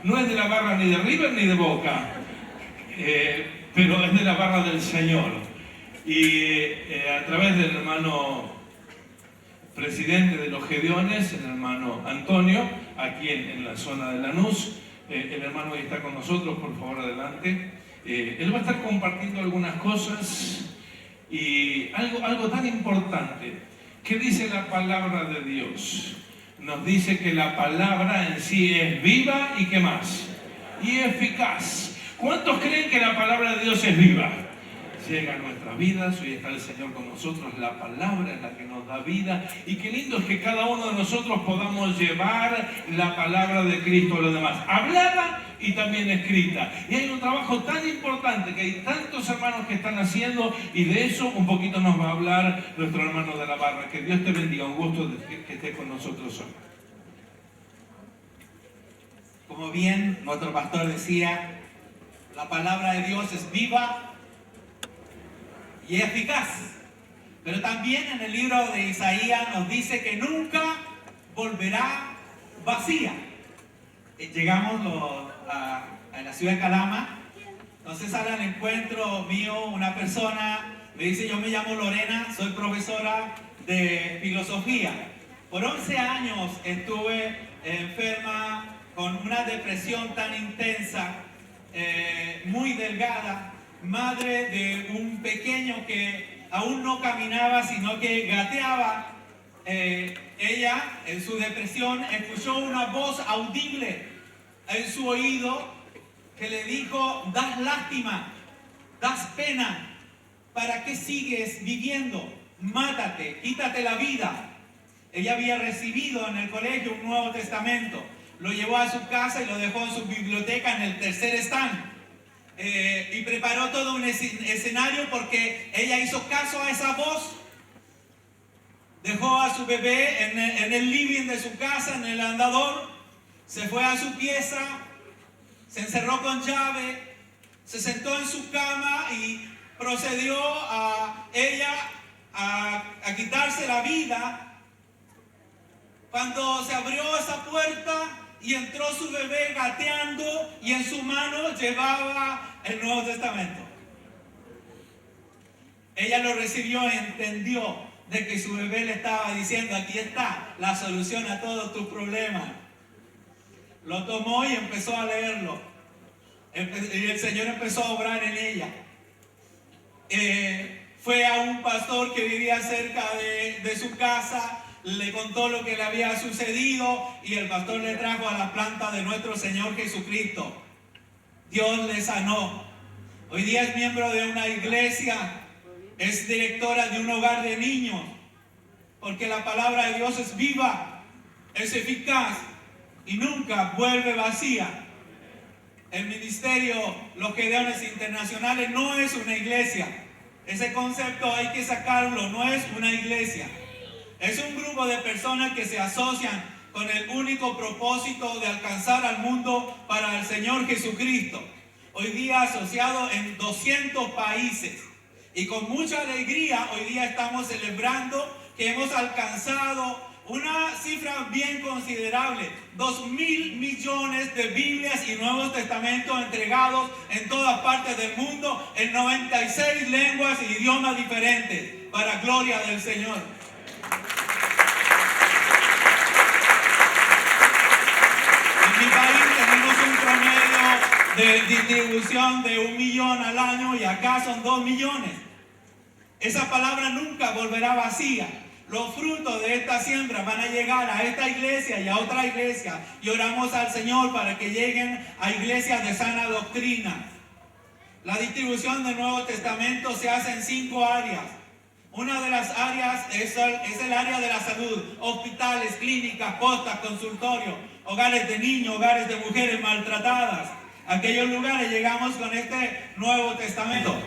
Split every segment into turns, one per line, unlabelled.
No es de la barra ni de River ni de Boca, pero es de la barra del Señor. Y a través del hermano presidente de los Gedeones, el hermano Antonio, aquí en la zona de Lanús, el hermano hoy está con nosotros, por favor adelante. Él va a estar compartiendo algunas cosas y algo tan importante. ¿Qué dice la palabra de Dios? Nos dice que la palabra en sí es viva y ¿qué más? Y eficaz. ¿Cuántos creen que la palabra de Dios es viva? Llega a nuestras vidas, hoy está el Señor con nosotros, la palabra es la que nos da vida y qué lindo es que cada uno de nosotros podamos llevar la palabra de Cristo a los demás, hablada y también escrita. Y hay un trabajo tan importante que hay tantos hermanos que están haciendo y de eso un poquito nos va a hablar nuestro hermano de la barra. Que Dios te bendiga, un gusto que estés con nosotros hoy.
Como bien nuestro pastor decía, la palabra de Dios es viva y eficaz. Pero también en el libro de Isaías nos dice que nunca volverá vacía. Llegamos a la ciudad de Calama, entonces sale al encuentro mío una persona, me dice: yo me llamo Lorena, soy profesora de filosofía. Por 11 años estuve enferma con una depresión tan intensa, muy delgada, madre de un pequeño que aún no caminaba, sino que gateaba. Ella, en su depresión, escuchó una voz audible en su oído que le dijo: das lástima, das pena, ¿para qué sigues viviendo? Mátate, quítate la vida. Ella había recibido en el colegio un Nuevo Testamento, lo llevó a su casa y lo dejó en su biblioteca en el tercer stand. Y preparó todo un escenario porque ella hizo caso a esa voz. Dejó a su bebé en el living de su casa, en el andador, se fue a su pieza, se encerró con llave, se sentó en su cama y procedió a quitarse la vida. Cuando se abrió esa puerta y entró su bebé gateando y en su mano llevaba el Nuevo Testamento. Ella lo recibió y entendió de que su bebé le estaba diciendo: aquí está la solución a todos tus problemas. Lo tomó y empezó a leerlo. Y el Señor empezó a obrar en ella. Fue a un pastor que vivía cerca de su casa, le contó lo que le había sucedido y el pastor le trajo a la planta de nuestro Señor Jesucristo. Dios le sanó. Hoy día es miembro de una iglesia, es directora de un hogar de niños, porque la palabra de Dios es viva, es eficaz y nunca vuelve vacía. El ministerio Los Gedeones Internacionales no es una iglesia. Ese concepto hay que sacarlo, no es una iglesia. Es un grupo de personas que se asocian con el único propósito de alcanzar al mundo para el Señor Jesucristo. Hoy día asociado en 200 países. Y con mucha alegría hoy día estamos celebrando que hemos alcanzado una cifra bien considerable, 2.000 millones de Biblias y Nuevos Testamentos entregados en todas partes del mundo, en 96 lenguas y idiomas diferentes, para gloria del Señor. En mi país tenemos un promedio de distribución de 1 millón al año y acá son 2 millones. Esa palabra nunca volverá vacía. Los frutos de esta siembra van a llegar a esta iglesia y a otra iglesia. Y oramos al Señor para que lleguen a iglesias de sana doctrina. La distribución del Nuevo Testamento se hace en 5 áreas. Una de las áreas es el área de la salud. Hospitales, clínicas, postas, consultorios, hogares de niños, hogares de mujeres maltratadas. A aquellos lugares llegamos con este Nuevo Testamento.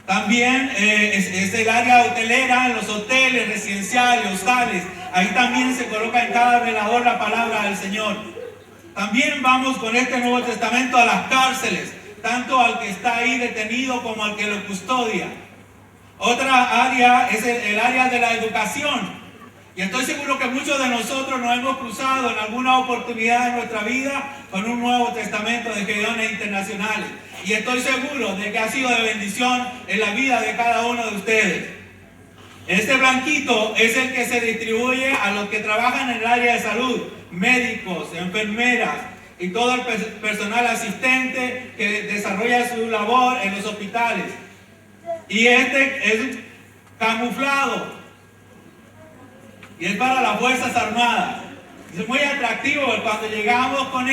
También es el área hotelera, en los hoteles, residenciales, hostales. Ahí también se coloca en cada velador la palabra del Señor. También vamos con este Nuevo Testamento a las cárceles, tanto al que está ahí detenido como al que lo custodia. Otra área es el área de la educación. Y estoy seguro que muchos de nosotros nos hemos cruzado en alguna oportunidad de nuestra vida con un Nuevo Testamento de Gedeones Internacionales. Y estoy seguro de que ha sido de bendición en la vida de cada uno de ustedes. Este blanquito es el que se distribuye a los que trabajan en el área de salud, médicos, enfermeras y todo el personal asistente que desarrolla su labor en los hospitales. Y este es camuflado y es para las Fuerzas Armadas. Es muy atractivo cuando llegamos con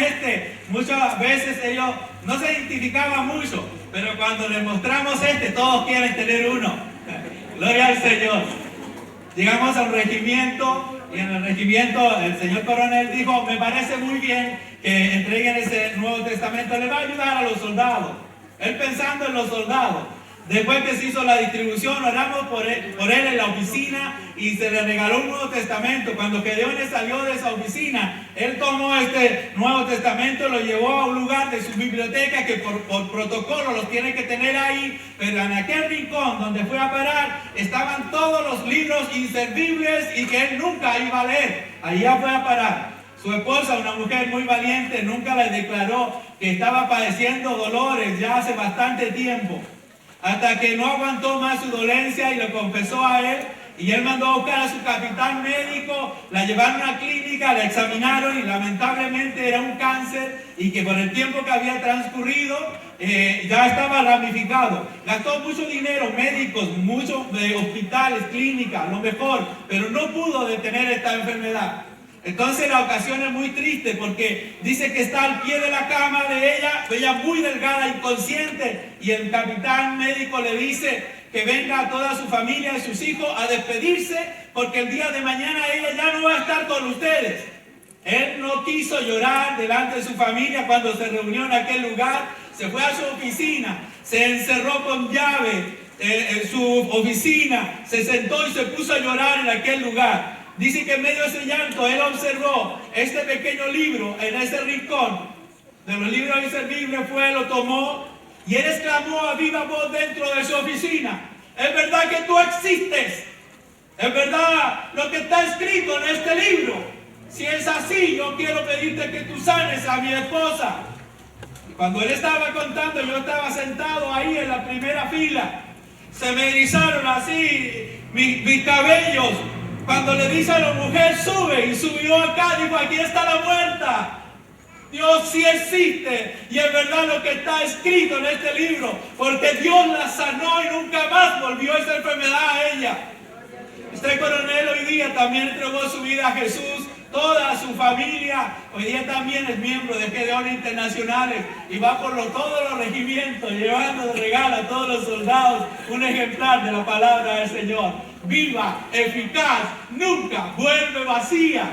muchas veces ellos no se identificaban mucho, pero cuando les mostramos todos quieren tener uno. Gloria al Señor. Llegamos al regimiento y en el regimiento el señor coronel dijo: me parece muy bien que entreguen ese Nuevo Testamento, le va a ayudar a los soldados. Él pensando en los soldados. Después que se hizo la distribución, oramos por él en la oficina y se le regaló un Nuevo Testamento. Cuando Gedeones salió de esa oficina, él tomó este Nuevo Testamento, lo llevó a un lugar de su biblioteca que por protocolo los tiene que tener ahí, pero en aquel rincón donde fue a parar estaban todos los libros inservibles y que él nunca iba a leer. Allá fue a parar. Su esposa, una mujer muy valiente, nunca le declaró que estaba padeciendo dolores ya hace bastante tiempo. Hasta que no aguantó más su dolencia y lo confesó a él. Y él mandó a buscar a su capitán médico, la llevaron a la clínica, la examinaron y lamentablemente era un cáncer y que por el tiempo que había transcurrido ya estaba ramificado. Gastó mucho dinero, médicos, muchos hospitales, clínicas, lo mejor, pero no pudo detener esta enfermedad. Entonces la ocasión es muy triste porque dice que está al pie de la cama de ella muy delgada, inconsciente, y el capitán médico le dice que venga a toda su familia y sus hijos a despedirse porque el día de mañana ella ya no va a estar con ustedes. Él no quiso llorar delante de su familia cuando se reunió en aquel lugar, se fue a su oficina, se encerró con llave en su oficina, se sentó y se puso a llorar en aquel lugar. Dice que en medio de ese llanto él observó este pequeño libro en ese rincón de los libros inservibles, lo tomó y él exclamó a viva voz dentro de su oficina: es verdad que tú existes, es verdad lo que está escrito en este libro. Si es así, yo quiero pedirte que tú sanes a mi esposa. Y cuando él estaba contando, yo estaba sentado ahí en la primera fila, se me erizaron así mis cabellos. Cuando le dice a la mujer: sube, y subió acá, dijo: aquí está la muerta. Dios sí existe y es verdad lo que está escrito en este libro, porque Dios la sanó y nunca más volvió esa enfermedad a ella. Este coronel hoy día también entregó su vida a Jesús. Toda su familia hoy día también es miembro de Gedeones Internacionales y va por todos los regimientos llevando de regalo a todos los soldados un ejemplar de la palabra del Señor. Viva, eficaz, nunca vuelve vacía.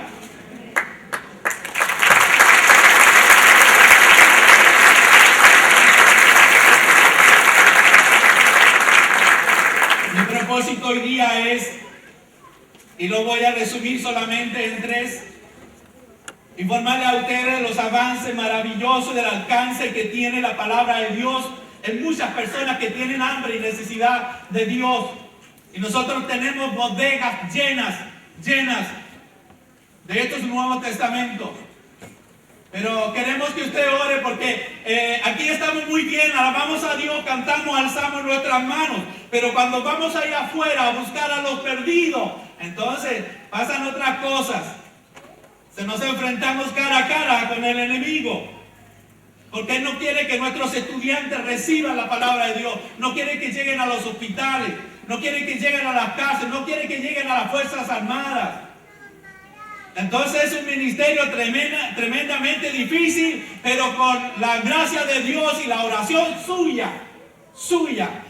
Mi propósito hoy día es, y lo voy a resumir solamente en 3, informarle a ustedes los avances maravillosos del alcance que tiene la palabra de Dios en muchas personas que tienen hambre y necesidad de Dios. Y nosotros tenemos bodegas llenas de estos Nuevos Testamentos. Pero queremos que usted ore porque aquí estamos muy bien, alabamos a Dios, cantamos, alzamos nuestras manos. Pero cuando vamos allá afuera a buscar a los perdidos, entonces pasan otras cosas. Se nos enfrentamos cara a cara con el enemigo. Porque Él no quiere que nuestros estudiantes reciban la palabra de Dios. No quiere que lleguen a los hospitales. No quiere que lleguen a las cárceles. No quiere que lleguen a las Fuerzas Armadas. Entonces es un ministerio tremendamente difícil, pero con la gracia de Dios y la oración suya.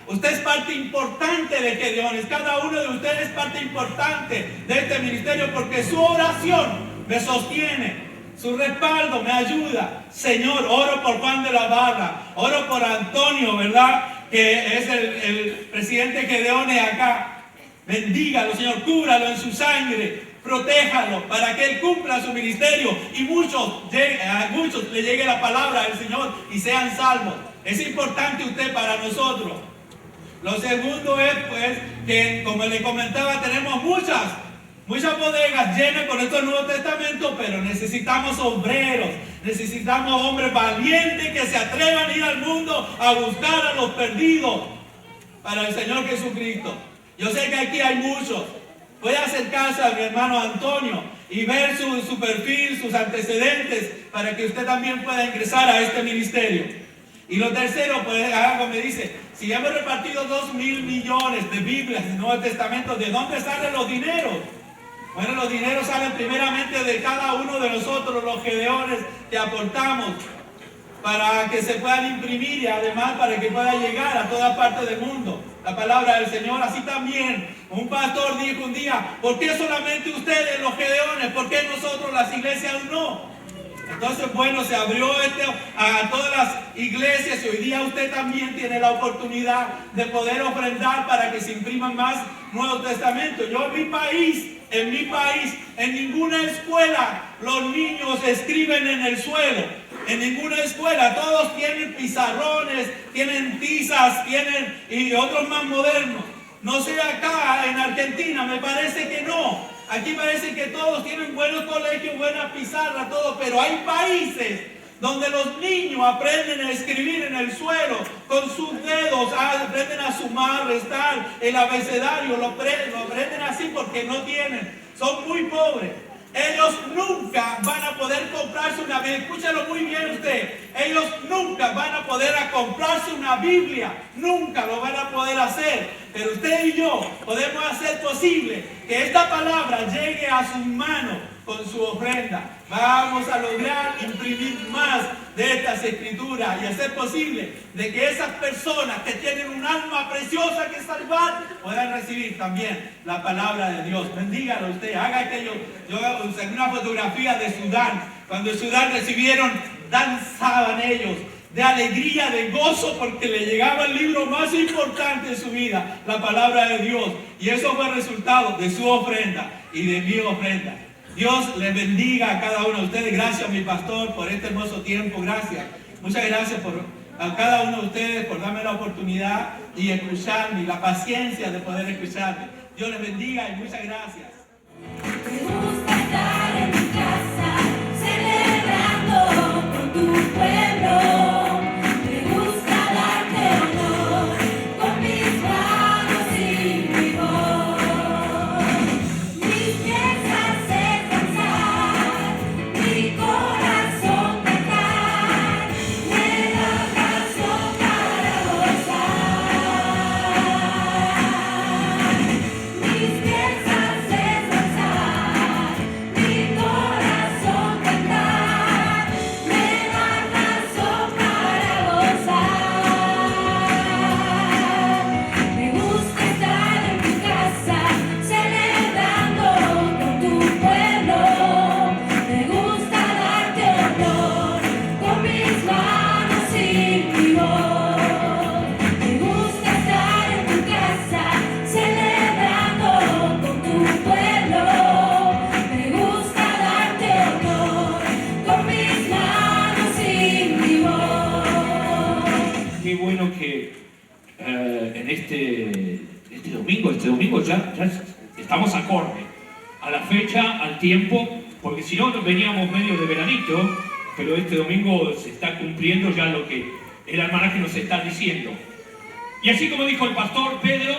Usted es parte importante de Gedeones. Cada uno de ustedes es parte importante de este ministerio porque su oración me sostiene. Su respaldo me ayuda. Señor, oro por Juan de la Barra. Oro por Antonio, ¿verdad? Que es el presidente Gedeones acá. Bendígalo, Señor. Cúbralo en su sangre. Protéjalo para que Él cumpla su ministerio. Y a muchos le llegue la palabra del Señor y sean salvos. Es importante usted para nosotros. Lo segundo es, pues, que como le comentaba, tenemos muchas bodegas llenas con estos Nuevos Testamentos, pero necesitamos obreros, necesitamos hombres valientes que se atrevan a ir al mundo a buscar a los perdidos para el Señor Jesucristo. Yo sé que aquí hay muchos. Puede acercarse a mi hermano Antonio y ver su perfil, sus antecedentes, para que usted también pueda ingresar a este ministerio. Y lo tercero, pues algo me dice, si hemos repartido 2.000 millones de Biblias y Nuevos Testamentos, ¿de dónde salen los dineros? Bueno, los dineros salen primeramente de cada uno de nosotros, los gedeones que aportamos, para que se puedan imprimir y además para que pueda llegar a toda parte del mundo la palabra del Señor. Así también un pastor dijo un día, ¿por qué solamente ustedes los gedeones? ¿Por qué nosotros las iglesias no? Entonces, bueno, se abrió a todas las iglesias y hoy día usted también tiene la oportunidad de poder ofrendar para que se impriman más Nuevos Testamentos. Yo en mi país, en ninguna escuela los niños escriben en el suelo. En ninguna escuela, todos tienen pizarrones, tienen tizas, y otros más modernos. No sé acá en Argentina, me parece que no. Aquí parece que todos tienen buenos colegios, buenas pizarras, todo, pero hay países donde los niños aprenden a escribir en el suelo con sus dedos, aprenden a sumar, restar, el abecedario, lo aprenden así porque no tienen, son muy pobres. Ellos nunca van a poder comprarse una Biblia. Escúchalo muy bien usted. Ellos nunca van a poder comprarse una Biblia. Nunca lo van a poder hacer. Pero usted y yo podemos hacer posible que esta palabra llegue a sus manos con su ofrenda. Vamos a lograr imprimir más de estas escrituras y hacer posible de que esas personas que tienen un alma preciosa que salvar puedan recibir también la palabra de Dios. Bendígalo usted, haga aquello. Yo usé una fotografía de Sudán. Cuando en Sudán recibieron, danzaban ellos de alegría, de gozo, porque le llegaba el libro más importante de su vida, la palabra de Dios. Y eso fue el resultado de su ofrenda y de mi ofrenda. Dios les bendiga a cada uno de ustedes. Gracias, mi pastor, por este hermoso tiempo. Gracias. Muchas gracias a cada uno de ustedes por darme la oportunidad y escucharme y la paciencia de poder escucharme. Dios les bendiga y muchas gracias.
Me gusta estar en mi casa celebrando con tu pueblo.
Este domingo ya estamos acorde a la fecha, al tiempo porque si no veníamos medio de veranito, pero este domingo se está cumpliendo ya lo que el almanaque nos está diciendo. Y así como dijo el pastor Pedro,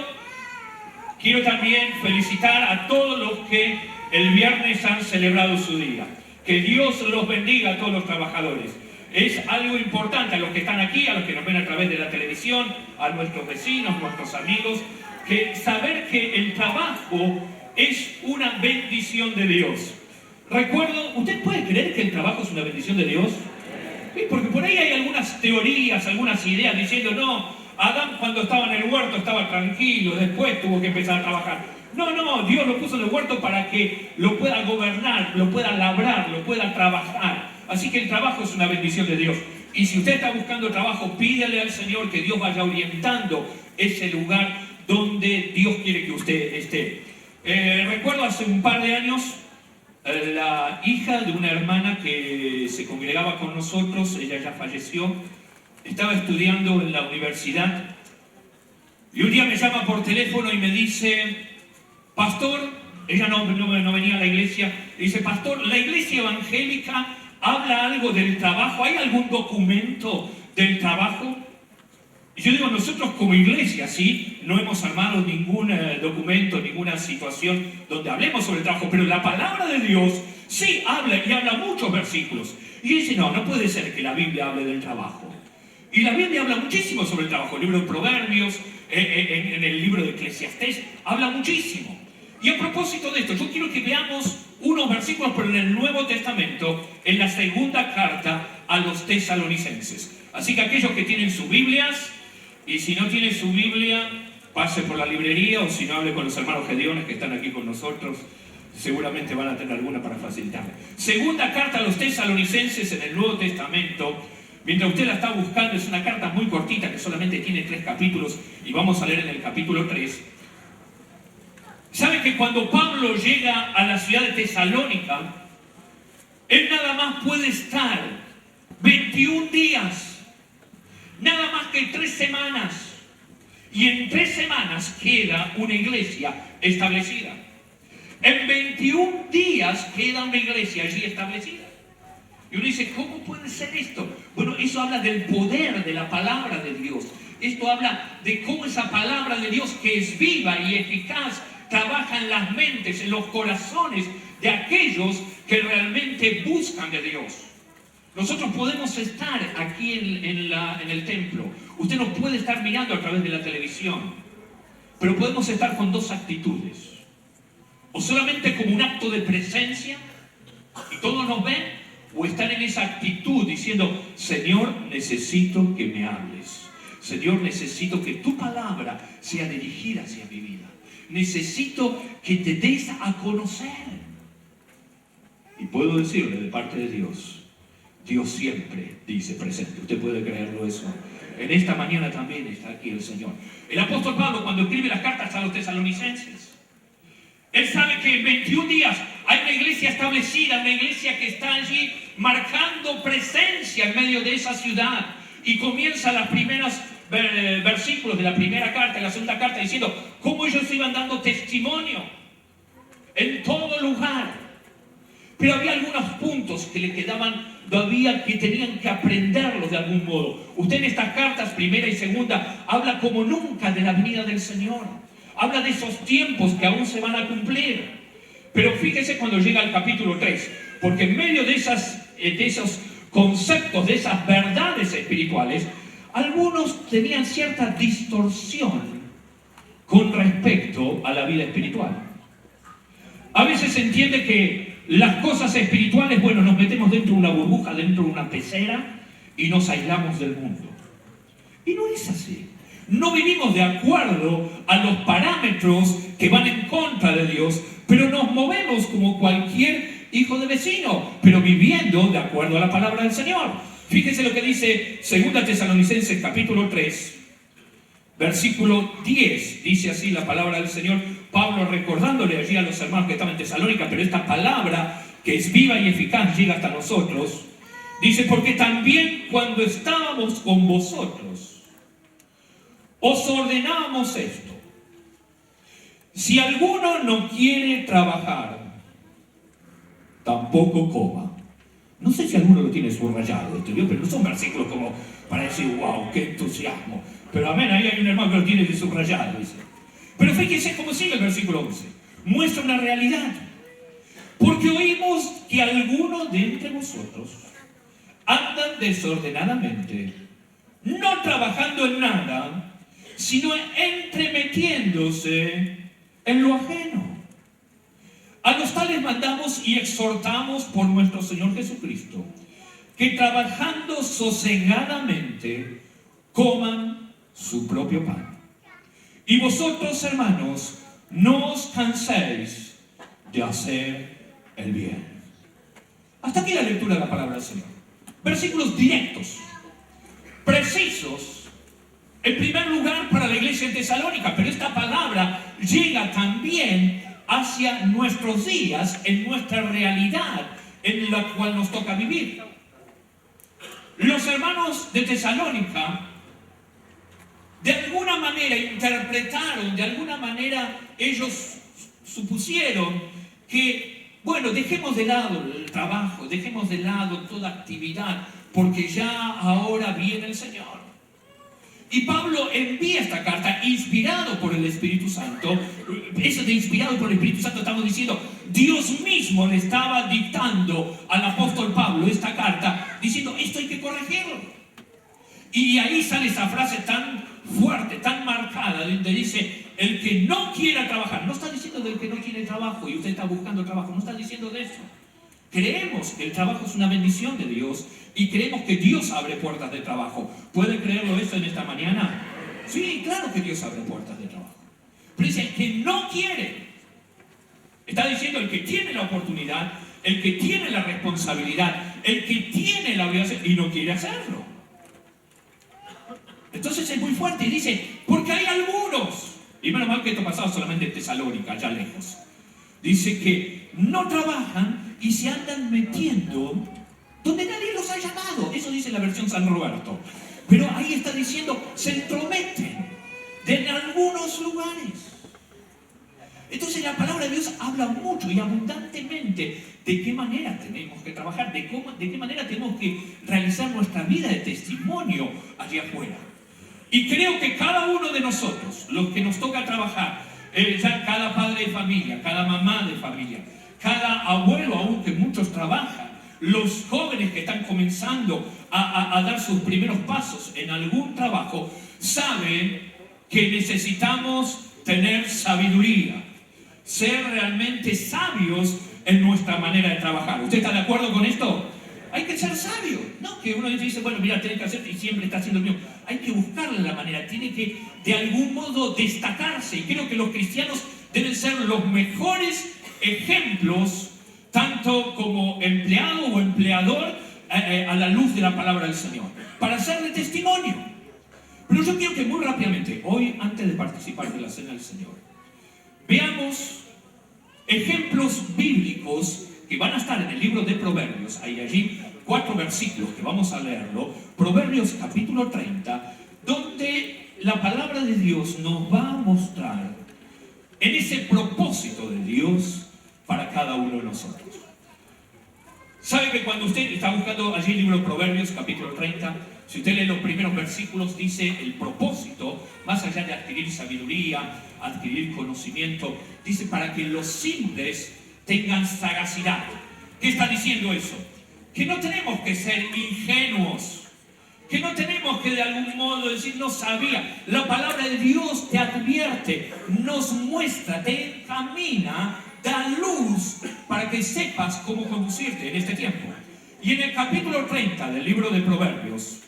quiero también felicitar a todos los que el viernes han celebrado su día. Que Dios los bendiga a todos los trabajadores. Es algo importante a los que están aquí, a los que nos ven a través de la televisión, a nuestros vecinos, nuestros amigos, que saber que el trabajo es una bendición de Dios. Recuerdo, ¿usted puede creer que el trabajo es una bendición de Dios? Sí, porque por ahí hay algunas teorías, algunas ideas diciendo, no, Adán cuando estaba en el huerto estaba tranquilo, después tuvo que empezar a trabajar. No, Dios lo puso en el huerto para que lo pueda gobernar, lo pueda labrar, lo pueda trabajar. Así que el trabajo es una bendición de Dios. Y si usted está buscando trabajo, pídale al Señor que Dios vaya orientando ese lugar donde Dios quiere que usted esté. Recuerdo hace un par de años, la hija de una hermana que se congregaba con nosotros, ella ya falleció, estaba estudiando en la universidad y un día me llama por teléfono y me dice, pastor, ella no venía a la iglesia, dice, pastor, la iglesia evangélica habla algo del trabajo, ¿hay algún documento del trabajo? Y yo digo, nosotros como iglesia, sí, no hemos armado ningún documento, ninguna situación donde hablemos sobre el trabajo, pero la palabra de Dios sí habla y habla muchos versículos. Y dice, no puede ser que la Biblia hable del trabajo. Y la Biblia habla muchísimo sobre el trabajo, el libro de Proverbios, en el libro de Eclesiastés, habla muchísimo. Y a propósito de esto, yo quiero que veamos unos versículos, pero en el Nuevo Testamento, en la segunda carta a los tesalonicenses. Así que aquellos que tienen sus Biblias, y si no tienen su Biblia, pase por la librería, o si no, hable con los hermanos Gedeones que están aquí con nosotros, seguramente van a tener alguna para facilitarle. Segunda carta a los tesalonicenses en el Nuevo Testamento. Mientras usted la está buscando, es una carta muy cortita que solamente tiene 3 capítulos y vamos a leer en el capítulo 3. ¿Sabe que cuando Pablo llega a la ciudad de Tesalónica, él nada más puede estar 21 días, nada más que 3 semanas, y en 3 semanas queda una iglesia establecida? En 21 días queda una iglesia allí establecida. Y uno dice, ¿cómo puede ser esto? Bueno, eso habla del poder de la palabra de Dios. Esto habla de cómo esa palabra de Dios, que es viva y eficaz, trabaja en las mentes, en los corazones de aquellos que realmente buscan de Dios. Nosotros podemos estar aquí en el templo. Usted nos puede estar mirando a través de la televisión. Pero podemos estar con 2 actitudes. O solamente como un acto de presencia, y todos nos ven, o estar en esa actitud diciendo, Señor, necesito que me hables. Señor, necesito que tu palabra sea dirigida hacia mi vida. Necesito que te des a conocer. Y puedo decirle de parte de Dios, Dios siempre dice presente. ¿Usted puede creerlo eso? En esta mañana también está aquí el Señor. El apóstol Pablo, cuando escribe las cartas a los tesalonicenses, él sabe que en 21 días hay una iglesia establecida, una iglesia que está allí marcando presencia en medio de esa ciudad. Y comienza los primeros versículos de la primera carta y la segunda carta diciendo cómo ellos iban dando testimonio en todo lugar. Pero había algunos puntos que le quedaban todavía, que tenían que aprenderlos de algún modo. Usted en estas cartas, primera y segunda, habla como nunca de la venida del Señor. Habla de esos tiempos que aún se van a cumplir. Pero fíjese cuando llega al capítulo 3, porque en medio de esos conceptos, de esas verdades espirituales, algunos tenían cierta distorsión con respecto a la vida espiritual. A veces se entiende que las cosas espirituales, bueno, nos metemos dentro de una burbuja, dentro de una pecera y nos aislamos del mundo. Y no es así. No vivimos de acuerdo a los parámetros que van en contra de Dios, pero nos movemos como cualquier hijo de vecino, pero viviendo de acuerdo a la palabra del Señor. Fíjense lo que dice 2 Tesalonicenses capítulo 3, versículo 10. Dice así la palabra del Señor, Pablo recordándole allí a los hermanos que estaban en Tesalónica, pero esta palabra que es viva y eficaz llega hasta nosotros. Dice, porque también cuando estábamos con vosotros, os ordenábamos esto: si alguno no quiere trabajar, tampoco coma. No sé si alguno lo tiene subrayado, pero no son versículos como para decir, wow, qué entusiasmo. Pero amén, ahí hay un hermano que lo tiene subrayado, dice. Pero fíjense cómo sigue el versículo 11. Muestra una realidad. Porque oímos que algunos de entre vosotros andan desordenadamente, no trabajando en nada, sino entremetiéndose en lo ajeno. A los tales mandamos y exhortamos por nuestro Señor Jesucristo, que trabajando sosegadamente coman su propio pan. Y vosotros, hermanos, no os canséis de hacer el bien. Hasta aquí la lectura de la palabra del Señor. Versículos directos, precisos, en primer lugar para la iglesia en Tesalónica, pero esta palabra llega también hacia nuestros días, en nuestra realidad en la cual nos toca vivir. Los hermanos de Tesalónica de alguna manera interpretaron, de alguna manera ellos supusieron que, bueno, dejemos de lado el trabajo, dejemos de lado toda actividad, porque ya ahora viene el Señor. Y Pablo envía esta carta inspirado por el Espíritu Santo. Eso de inspirado por el Espíritu Santo estamos diciendo, Dios mismo le estaba dictando al apóstol Pablo esta carta, diciendo, esto hay que corregirlo. Y ahí sale esa frase tan fuerte, tan marcada, donde dice, el que no quiera trabajar. No está diciendo del que no tiene trabajo y usted está buscando trabajo, no está diciendo de eso. Creemos que el trabajo es una bendición de Dios y creemos que Dios abre puertas de trabajo. ¿Puede creerlo eso en esta mañana? Sí, claro que Dios abre puertas de trabajo. Pero dice, el que no quiere, está diciendo el que tiene la oportunidad, el que tiene la responsabilidad, el que tiene la obligación y no quiere hacerlo. Entonces es muy fuerte y dice, porque hay algunos, y menos mal que esto pasaba solamente en Tesalónica, allá lejos, dice que no trabajan y se andan metiendo donde nadie los ha llamado. Eso dice la versión San Roberto. Pero ahí está diciendo, se entrometen en algunos lugares. Entonces la palabra de Dios habla mucho y abundantemente de qué manera tenemos que trabajar, de qué manera tenemos que realizar nuestra vida de testimonio allá afuera. Y creo que cada uno de nosotros, los que nos toca trabajar, ya cada padre de familia, cada mamá de familia, cada abuelo, aunque muchos trabajan, los jóvenes que están comenzando a dar sus primeros pasos en algún trabajo, saben que necesitamos tener sabiduría, ser realmente sabios en nuestra manera de trabajar. ¿Usted está de acuerdo con esto? Hay que ser sabio, no que uno dice, bueno, mira, tiene que hacer y siempre está haciendo lo mismo. Hay que buscarle la manera, tiene que de algún modo destacarse. Y creo que los cristianos deben ser los mejores ejemplos, tanto como empleado o empleador, a la luz de la palabra del Señor, para hacerle testimonio. Pero yo quiero que muy rápidamente, hoy, antes de participar de la cena del Señor, veamos ejemplos bíblicos que van a estar en el libro de Proverbios. Hay allí 4 versículos que vamos a leerlo. Proverbios capítulo 30, donde la palabra de Dios nos va a mostrar en ese propósito de Dios para cada uno de nosotros. ¿Sabe que cuando usted está buscando allí el libro de Proverbios capítulo 30, si usted lee los primeros versículos, dice el propósito, más allá de adquirir sabiduría, adquirir conocimiento, dice para que los simples tengan sagacidad. ¿Qué está diciendo eso? Que no tenemos que ser ingenuos, que no tenemos que de algún modo decir no sabía. La palabra de Dios te advierte, nos muestra, te encamina, da luz para que sepas cómo conducirte en este tiempo. Y en el capítulo 30 del libro de Proverbios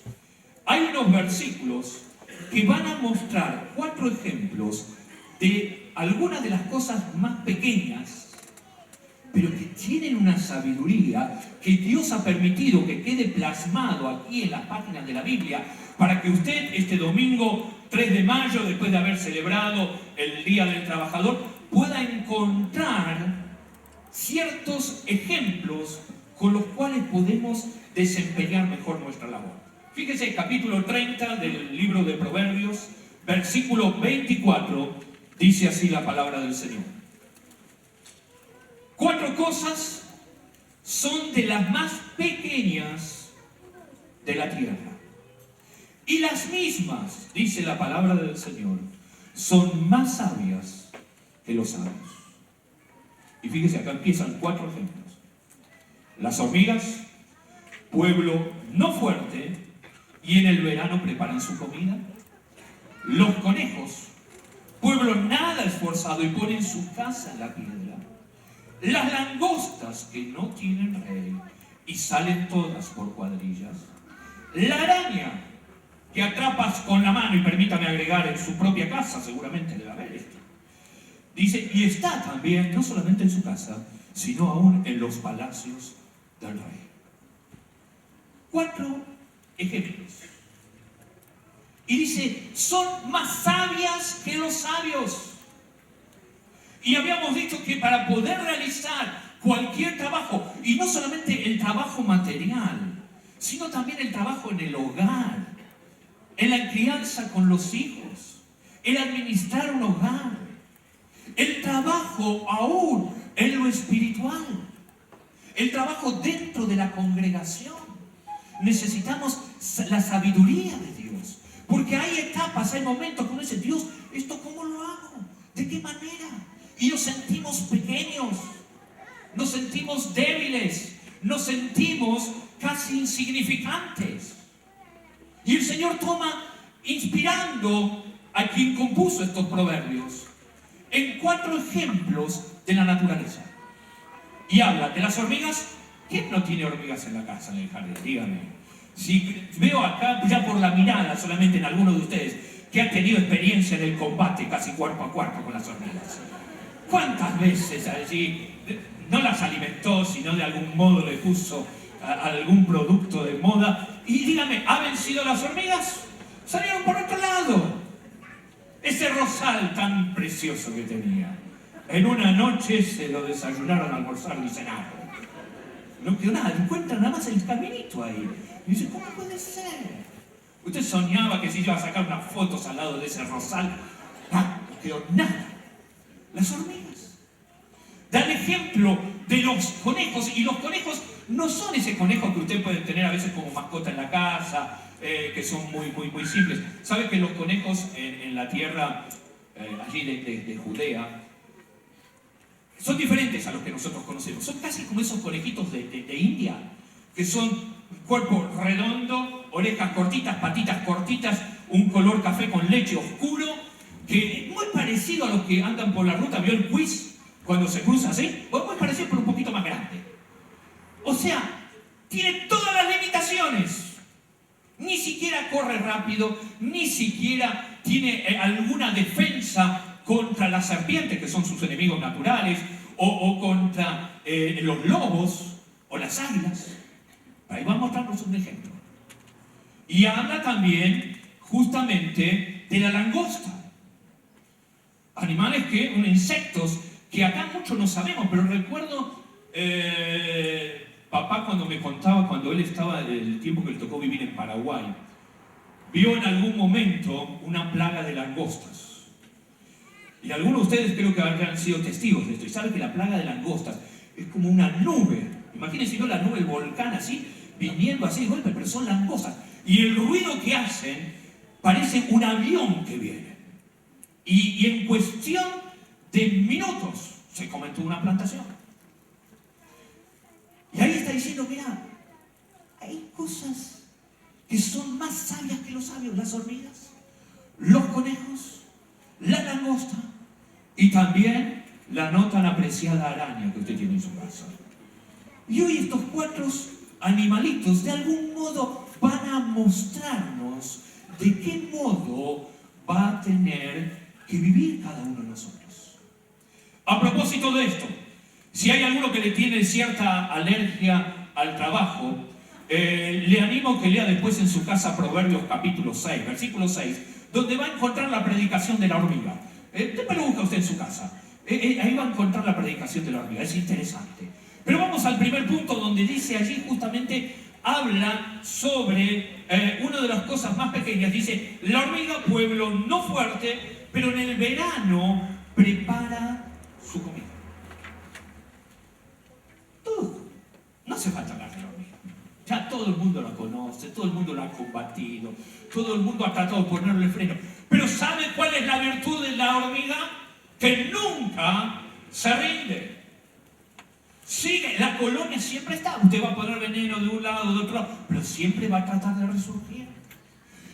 hay unos versículos que van a mostrar 4 ejemplos de algunas de las cosas más pequeñas, pero que tienen una sabiduría que Dios ha permitido que quede plasmado aquí en las páginas de la Biblia, para que usted este domingo 3 de mayo, después de haber celebrado el Día del Trabajador, pueda encontrar ciertos ejemplos con los cuales podemos desempeñar mejor nuestra labor. Fíjese, capítulo 30 del libro de Proverbios, versículo 24, dice así la palabra del Señor. 4 cosas son de las más pequeñas de la tierra. Y las mismas, dice la palabra del Señor, son más sabias que los sabios. Y fíjese, acá empiezan 4 ejemplos. Las hormigas, pueblo no fuerte, y en el verano preparan su comida. Los conejos, pueblo nada esforzado, y ponen su casa en la piedra. Las langostas, que no tienen rey, y salen todas por cuadrillas. La araña, que atrapas con la mano, y permítame agregar, en su propia casa, seguramente debe haber esto. Dice, y está también, no solamente en su casa, sino aún en los palacios del rey. 4 ejemplos. Y dice, son más sabias que los sabios. Y habíamos dicho que para poder realizar cualquier trabajo, y no solamente el trabajo material, sino también el trabajo en el hogar, en la crianza con los hijos, el administrar un hogar, el trabajo aún en lo espiritual, el trabajo dentro de la congregación. Necesitamos la sabiduría de Dios, porque hay etapas, hay momentos que uno dice, Dios, ¿esto cómo lo hago? ¿De qué manera? Y nos sentimos pequeños, nos sentimos débiles, nos sentimos casi insignificantes. Y el Señor toma, inspirando a quien compuso estos proverbios, en 4 ejemplos de la naturaleza. Y habla de las hormigas. ¿Quién no tiene hormigas en la casa, en el jardín? Dígame. Si veo acá, ya por la mirada solamente en alguno de ustedes, que ha tenido experiencia en el combate casi cuerpo a cuerpo con las hormigas. ¿Cuántas veces allí no las alimentó, sino de algún modo le puso algún producto de moda? Y dígame, ¿ha vencido las hormigas? Salieron por otro lado. Ese rosal tan precioso que tenía, en una noche se lo desayunaron, almorzaron y cenaron. No quedó nada, encuentran nada más el caminito ahí. Y dice, ¿cómo puede ser? Usted soñaba que si iba a sacar unas fotos al lado de ese rosal. No quedó nada. Las hormigas. Da el ejemplo de los conejos, y los conejos no son ese conejo que usted puede tener a veces como mascota en la casa, que son muy simples. ¿Sabe que los conejos en la tierra allí de Judea son diferentes a los que nosotros conocemos? Son casi como esos conejitos de India, que son cuerpo redondo, orejas cortitas, patitas cortitas, un color café con leche oscuro, que es muy parecido a los que andan por la ruta. ¿Vio el quiz cuando se cruza así? Pues muy parecido, pero un poquito más grande. O sea, tiene todas las limitaciones. Ni siquiera corre rápido, ni siquiera tiene alguna defensa contra las serpientes, que son sus enemigos naturales, o contra los lobos o las águilas. Ahí va a mostrarnos un ejemplo. Y habla también justamente de la langosta. Animales insectos que acá muchos no sabemos, pero recuerdo papá cuando me contaba, cuando él estaba, el tiempo que le tocó vivir en Paraguay, vio en algún momento una plaga de langostas. Y algunos de ustedes creo que habrán sido testigos de esto. Y saben que la plaga de langostas es como una nube. Imagínense, ¿no? La nube del volcán así, viniendo así de golpe, pero son langostas. Y el ruido que hacen parece un avión que viene. Y en cuestión de minutos se comen toda una plantación. Y ahí está diciendo, mira, hay cosas que son más sabias que los sabios. Las hormigas, los conejos, la langosta y también la no tan apreciada araña que usted tiene en su casa. Y hoy estos 4 animalitos de algún modo van a mostrarnos de qué modo va a tener que vivir cada uno de nosotros. A propósito de esto, si hay alguno que le tiene cierta alergia al trabajo, le animo que lea después en su casa Proverbios capítulo 6, versículo 6, donde va a encontrar la predicación de la hormiga. Después lo busca usted en su casa. Ahí va a encontrar la predicación de la hormiga, es interesante. Pero vamos al primer punto, donde dice allí justamente, habla sobre una de las cosas más pequeñas. Dice, la hormiga, pueblo no fuerte, pero en el verano prepara su comida. Todo. todo el mundo la conoce, todo el mundo la ha combatido, todo el mundo ha tratado de ponerle freno. Pero ¿sabe cuál es la virtud de la hormiga? Que nunca se rinde. Sigue, la colonia siempre está. Usted va a poner veneno de un lado, de otro lado, pero siempre va a tratar de resurgir.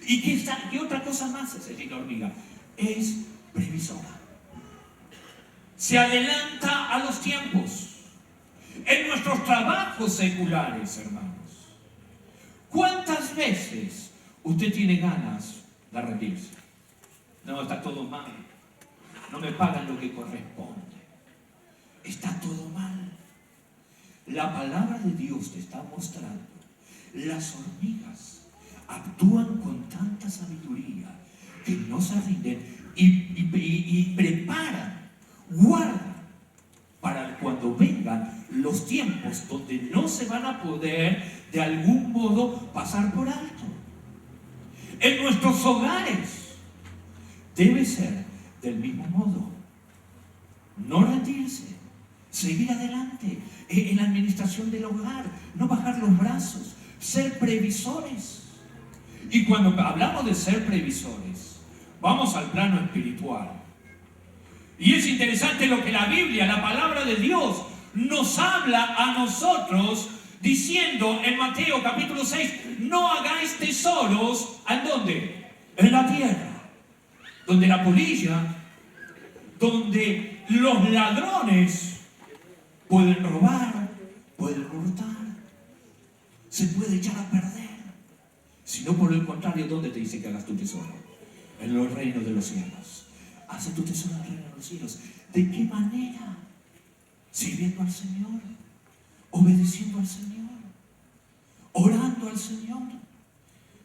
¿Y qué otra cosa más es la hormiga? Es previsora. Se adelanta a los tiempos. En nuestros trabajos seculares, hermanos, ¿cuántas veces usted tiene ganas de rendirse? No, está todo mal. No me pagan lo que corresponde. Está todo mal. La palabra de Dios te está mostrando. Las hormigas actúan con tanta sabiduría que no se rinden y preparan, guardan para cuando vengan los tiempos donde no se van a poder de algún modo pasar por alto. En nuestros hogares debe ser del mismo modo. No rendirse, seguir adelante en la administración del hogar, no bajar los brazos, ser previsores. Y cuando hablamos de ser previsores, vamos al plano espiritual. Y es interesante lo que la Biblia, la palabra de Dios, nos habla a nosotros diciendo en Mateo capítulo 6, no hagáis tesoros, ¿en dónde? En la tierra, donde la polilla, donde los ladrones pueden robar, pueden hurtar, se puede echar a perder. Sino por el contrario, ¿dónde te dice que hagas tu tesoro? En los reinos de los cielos. Hace tu tesoro en el reino de los cielos. ¿De qué manera? Sirviendo al Señor, obedeciendo al Señor, orando al Señor.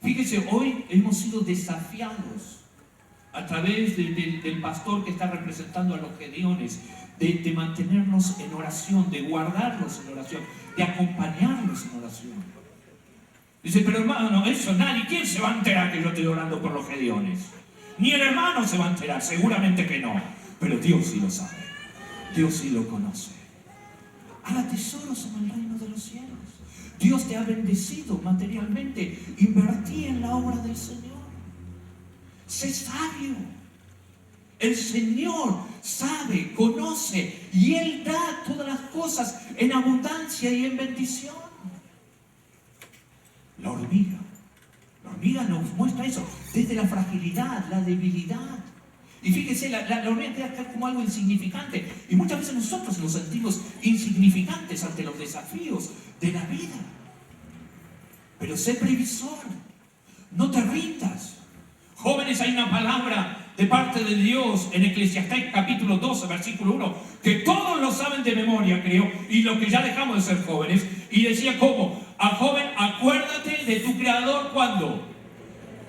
Fíjese, hoy hemos sido desafiados a través del pastor que está representando a los gedeones, de mantenernos en oración, de guardarlos en oración, de acompañarlos en oración. Dice, pero hermano, eso nadie, ¿quién se va a enterar que yo estoy orando por los gedeones? Ni el hermano se va a enterar, seguramente que no, pero Dios sí lo sabe, Dios sí lo conoce. Haga tesoros en el reino de los cielos. Dios te ha bendecido materialmente, invertí en la obra del Señor. Sé sabio. El Señor sabe, conoce y Él da todas las cosas en abundancia y en bendición. La hormiga nos muestra eso, desde la fragilidad, la debilidad. Y fíjese, la hormiga queda como algo insignificante. Y muchas veces nosotros nos sentimos insignificantes ante los desafíos de la vida. Pero sé previsor, no te rindas. Jóvenes, hay una palabra de parte de Dios en Eclesiastés capítulo 12, versículo 1, que todos lo saben de memoria, creo, y lo que ya dejamos de ser jóvenes, y decía ¿cómo? A joven, acuérdate de tu Creador, ¿cuándo?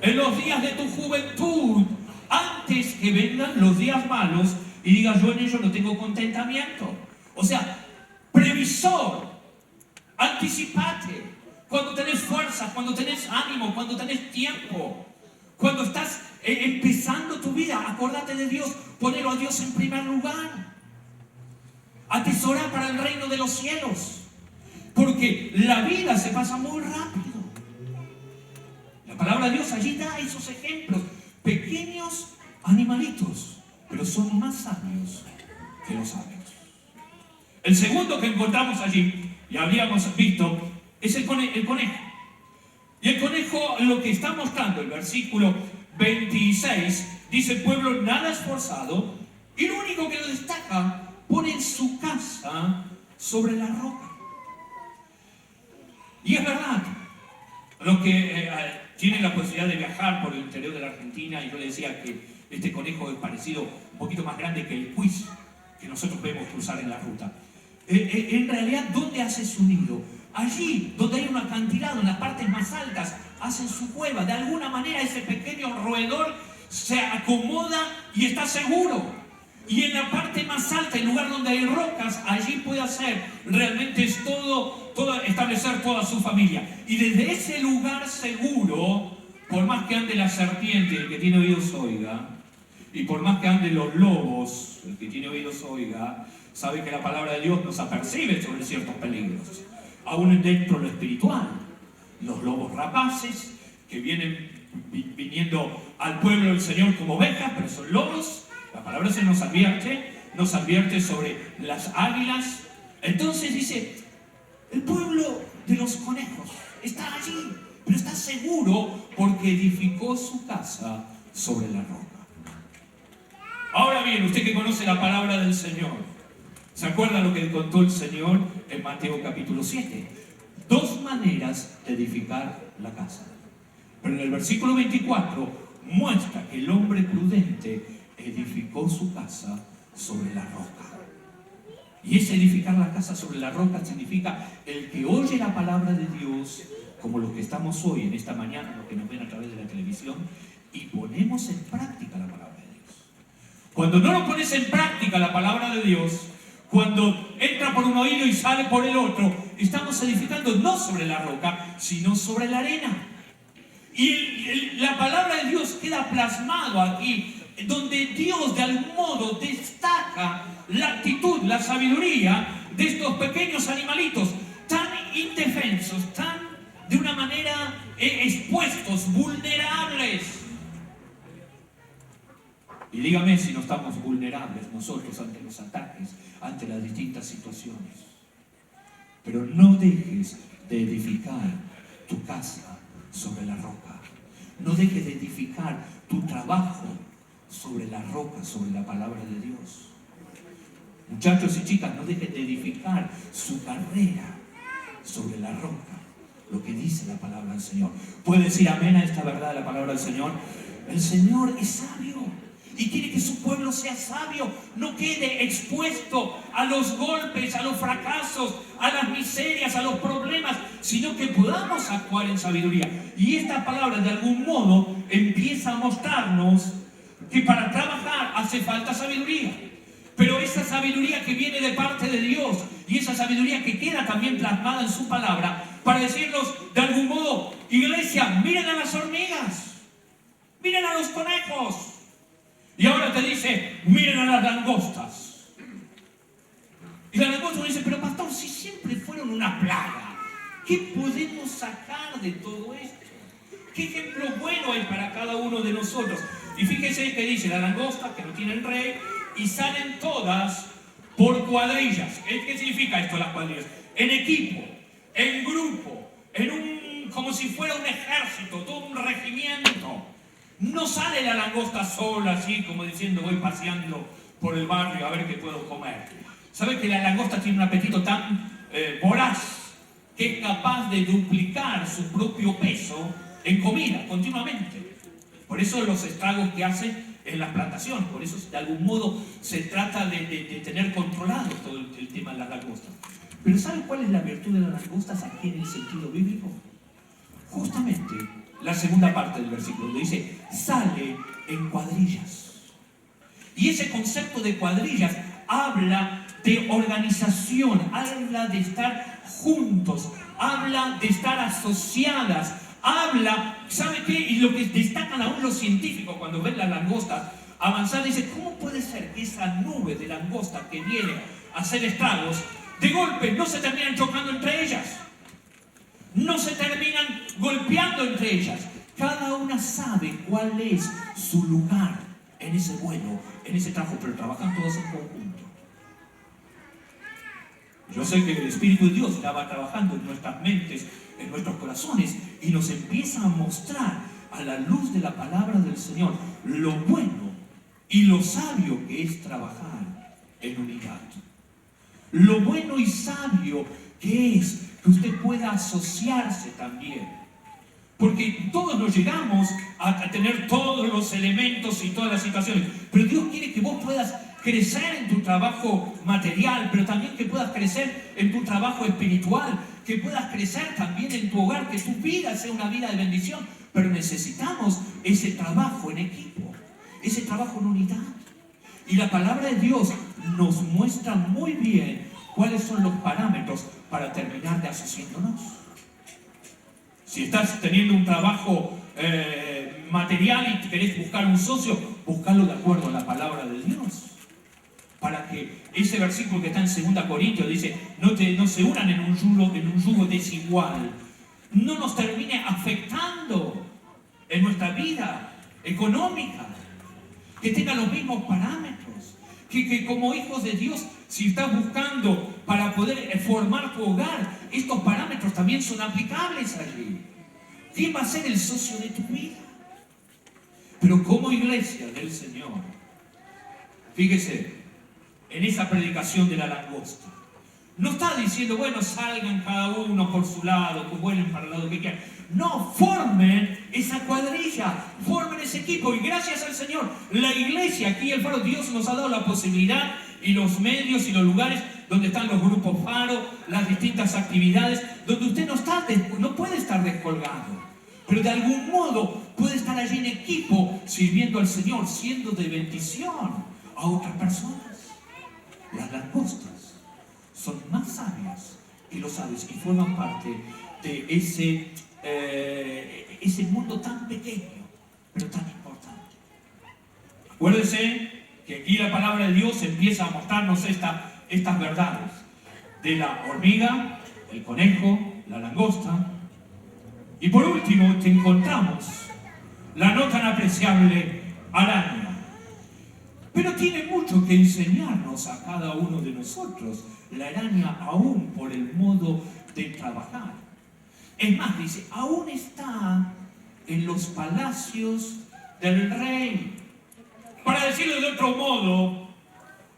En los días de tu juventud, antes que vengan los días malos y digas yo en ello no tengo contentamiento. O sea, previsor, anticipate, cuando tenés fuerza, cuando tenés ánimo, cuando tenés tiempo, cuando estás empezando tu vida, acordate de Dios, ponelo a Dios en primer lugar. Atesora para el reino de los cielos, porque la vida se pasa muy rápido. La palabra de Dios allí da esos ejemplos, pequeños animalitos, pero son más sabios que los sabios. El segundo que encontramos allí, y habíamos visto, es el conejo. Y el conejo lo que está mostrando, el versículo 26, dice: pueblo nada esforzado, y lo único que lo destaca, pone su casa sobre la roca. Y es verdad, los que tienen la posibilidad de viajar por el interior de la Argentina, y yo le decía que este conejo es parecido, un poquito más grande que el cuis que nosotros vemos cruzar en la ruta. En realidad, ¿dónde hace su nido? Allí, donde hay un acantilado, en las partes más altas, hacen su cueva. De alguna manera ese pequeño roedor se acomoda y está seguro. Y en la parte más alta, el lugar donde hay rocas, allí puede hacer realmente es establecer toda su familia. Y desde ese lugar seguro, por más que ande la serpiente, el que tiene oídos oiga, y por más que ande los lobos, el que tiene oídos oiga, sabe que la palabra de Dios nos apercibe sobre ciertos peligros, aún dentro de lo espiritual. los lobos rapaces, que vienen viniendo al pueblo del Señor como ovejas, pero son lobos. La palabra se nos advierte sobre las águilas. Entonces dice, el pueblo de los conejos está allí, pero está seguro porque edificó su casa sobre la roca. Ahora bien, usted que conoce la palabra del Señor, ¿se acuerda lo que contó el Señor en Mateo capítulo 7? 2 maneras de edificar la casa. Pero en el versículo 24 muestra que el hombre prudente edificó su casa sobre la roca. Y ese edificar la casa sobre la roca significa el que oye la palabra de Dios, como los que estamos hoy en esta mañana, los que nos ven a través de la televisión, y ponemos en práctica la palabra de Dios. Cuando no lo pones en práctica la palabra de Dios, cuando entra por un oído y sale por el otro, estamos edificando no sobre la roca, sino sobre la arena. Y la palabra de Dios queda plasmado aquí, donde Dios de algún modo destaca la actitud, la sabiduría de estos pequeños animalitos, tan indefensos, tan de una manera expuestos, vulnerables. Y dígame si no estamos vulnerables nosotros ante los ataques, ante las distintas situaciones. Pero no dejes de edificar tu casa sobre la roca. No dejes de edificar tu trabajo sobre la roca, sobre la palabra de Dios. Muchachos y chicas, no dejen de edificar su carrera sobre la roca, lo que dice la palabra del Señor. ¿Puede decir amén a esta verdad de la palabra del Señor? El Señor es sabio y quiere que su pueblo sea sabio, no quede expuesto a los golpes, a los fracasos, a las miserias, a los problemas, sino que podamos actuar en sabiduría. Y esta palabra de algún modo empieza a mostrarnos que para trabajar hace falta sabiduría. Pero esa sabiduría que viene de parte de Dios y esa sabiduría que queda también plasmada en su palabra para decirnos de algún modo, iglesia, miren a las hormigas, miren a los conejos. Y ahora te dice, miren a las langostas. Y la langosta dice, pero pastor, si siempre fueron una plaga, ¿qué podemos sacar de todo esto? ¿Qué ejemplo bueno hay para cada uno de nosotros? Y fíjese que dice la langosta, que no tienen rey, y salen todas por cuadrillas. ¿Qué significa esto, las cuadrillas? En equipo, en grupo, como si fuera un ejército, todo un regimiento. No sale la langosta sola, así como diciendo voy paseando por el barrio a ver qué puedo comer. ¿Sabe que la langosta tiene un apetito tan voraz que es capaz de duplicar su propio peso en comida continuamente? Por eso los estragos que hacen en las plantaciones, por eso de algún modo se trata de tener controlado todo el tema de las langostas. Pero ¿sabe cuál es la virtud de las langostas aquí en el sentido bíblico? Justamente la segunda parte del versículo, donde dice, sale en cuadrillas. Y ese concepto de cuadrillas habla de organización, habla de estar juntos, habla de estar asociadas, habla, ¿sabe qué? Y lo que destacan aún los científicos cuando ven las langostas avanzar, dice, ¿cómo puede ser que esa nube de langostas que viene a hacer estragos, de golpe no se terminan chocando entre ellas? No se terminan golpeando entre ellas. Cada una sabe cuál es su lugar en ese vuelo, en ese trabajo, pero trabajan todos en conjunto. Yo sé que el Espíritu de Dios estaba trabajando en nuestras mentes, en nuestros corazones, y nos empieza a mostrar a la luz de la palabra del Señor lo bueno y lo sabio que es trabajar en unidad. Lo bueno y sabio que es que usted pueda asociarse también. Porque todos nos llegamos a tener todos los elementos y todas las situaciones. Pero Dios quiere que vos puedas crecer en tu trabajo material, pero también que puedas crecer en tu trabajo espiritual, que puedas crecer también en tu hogar, que tu vida sea una vida de bendición. Pero necesitamos ese trabajo en equipo, ese trabajo en unidad. Y la palabra de Dios nos muestra muy bien cuáles son los parámetros para terminar de asociándonos. Si estás teniendo un trabajo material y querés buscar un socio, buscalo de acuerdo a la palabra de Dios. Para que ese versículo que está en 2 Corintios dice, no se unan en un yugo desigual. no nos termine afectando en nuestra vida económica, que tenga los mismos parámetros, que como hijos de Dios, si estás buscando para poder formar tu hogar, estos parámetros también son aplicables allí. ¿Quién va a ser el socio de tu vida? Pero como iglesia del Señor, fíjese, en esa predicación de la langosta, no está diciendo, bueno, salgan cada uno por su lado, que vuelen para el lado que quieran. No, formen esa cuadrilla, formen ese equipo. Y gracias al Señor, la iglesia, aquí el Faro, Dios nos ha dado la posibilidad y los medios y los lugares donde están los grupos Faro, las distintas actividades, donde usted no puede estar descolgado, pero de algún modo puede estar allí en equipo, sirviendo al Señor, siendo de bendición a otras personas. Las langostas son más sabias que los aves y forman parte de ese mundo tan pequeño, pero tan importante. Acuérdense que aquí la palabra de Dios empieza a mostrarnos estas verdades de la hormiga, el conejo, la langosta. Y por último te encontramos la no tan apreciable araña. Pero tiene mucho que enseñarnos a cada uno de nosotros, la araña, aún por el modo de trabajar. Es más, dice, aún está en los palacios del rey. Para decirlo de otro modo,